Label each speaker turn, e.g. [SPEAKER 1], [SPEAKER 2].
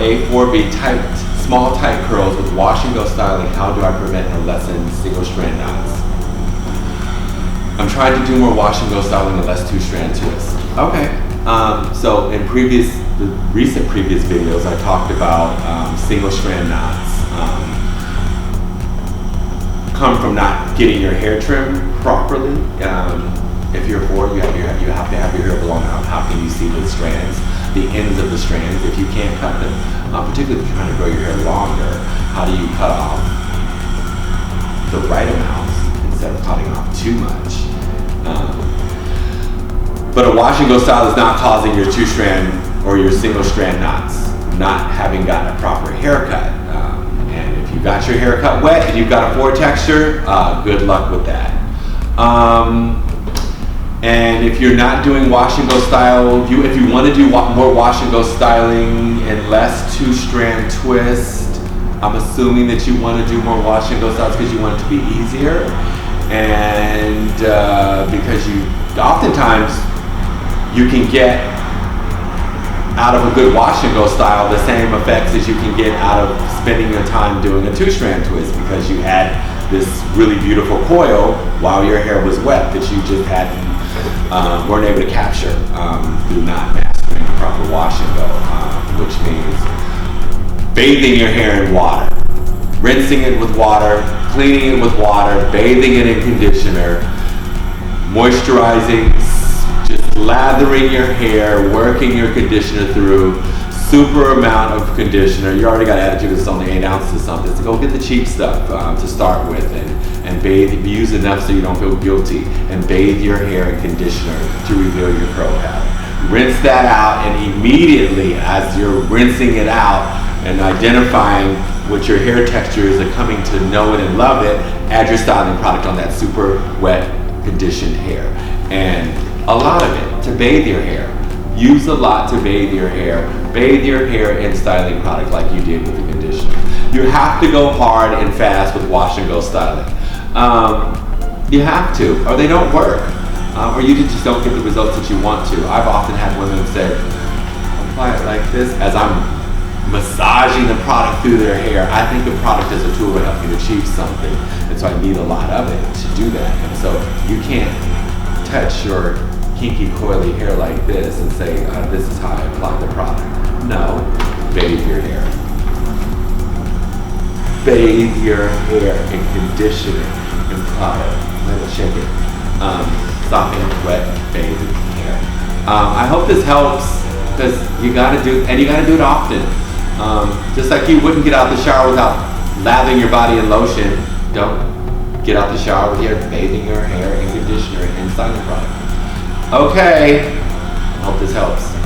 [SPEAKER 1] A4B tight, small tight curls with wash and go styling. How do I prevent or lessen single strand knots? I'm trying to do more wash and go styling and less two-strand twists. Okay. So in recent previous videos, I talked about single strand knots. Come from not getting your hair trimmed properly. If you're bored, you have to have your hair blown out. How can you see the strands, the ends of the strands, if you can't cut them? Particularly if you're trying to grow your hair longer, how do you cut off the right amount instead of cutting off too much? But a wash and go style is not causing your two-strand or your single-strand knots, not having gotten a proper haircut. And if you got your haircut wet and you've got a 4 texture, good luck with that. And if you're not doing wash and go style, if you want to do more wash and go styling and less two-strand twist, I'm assuming that you want to do more wash and go styles because you want it to be easier. And because oftentimes you can get out of a good wash and go style the same effects as you can get out of spending your time doing a two-strand twist, because you had this really beautiful coil while your hair was wet that you just weren't able to capture through not mastering the proper wash and go, which means bathing your hair in water, rinsing it with water, cleaning it with water, bathing it in conditioner, moisturizing, just lathering your hair, working your conditioner through, super amount of conditioner. You already got attitude, it's only 8 ounces of something. So go get the cheap stuff to start with and bathe, use enough so you don't feel guilty, and bathe your hair in conditioner to reveal your curl pattern. Rinse that out, and immediately as you're rinsing it out and identifying what your hair texture is and coming to know it and love it, add your styling product on that super wet, conditioned hair. And a lot of it to bathe your hair. Use a lot to bathe your hair. Bathe your hair in styling product like you did with the conditioner. You have to go hard and fast with wash and go styling. You have to, or they don't work. Or you just don't get the results that you want to. I've often had women say, apply it like this, as I'm massaging the product through their hair. I think the product is a tool to help me achieve something. And so I need a lot of it to do that. And so you can't touch your kinky coily hair like this and say, this is how I apply the product. No, bathe your hair. Bathe your hair and condition it and product. Let it shake it. Soften, wet, bathe hair. I hope this helps, because you gotta do it often. Just like you wouldn't get out of the shower without lathering your body in lotion, don't get out the shower with your bathing your hair in conditioner and styling product. Okay, I hope this helps.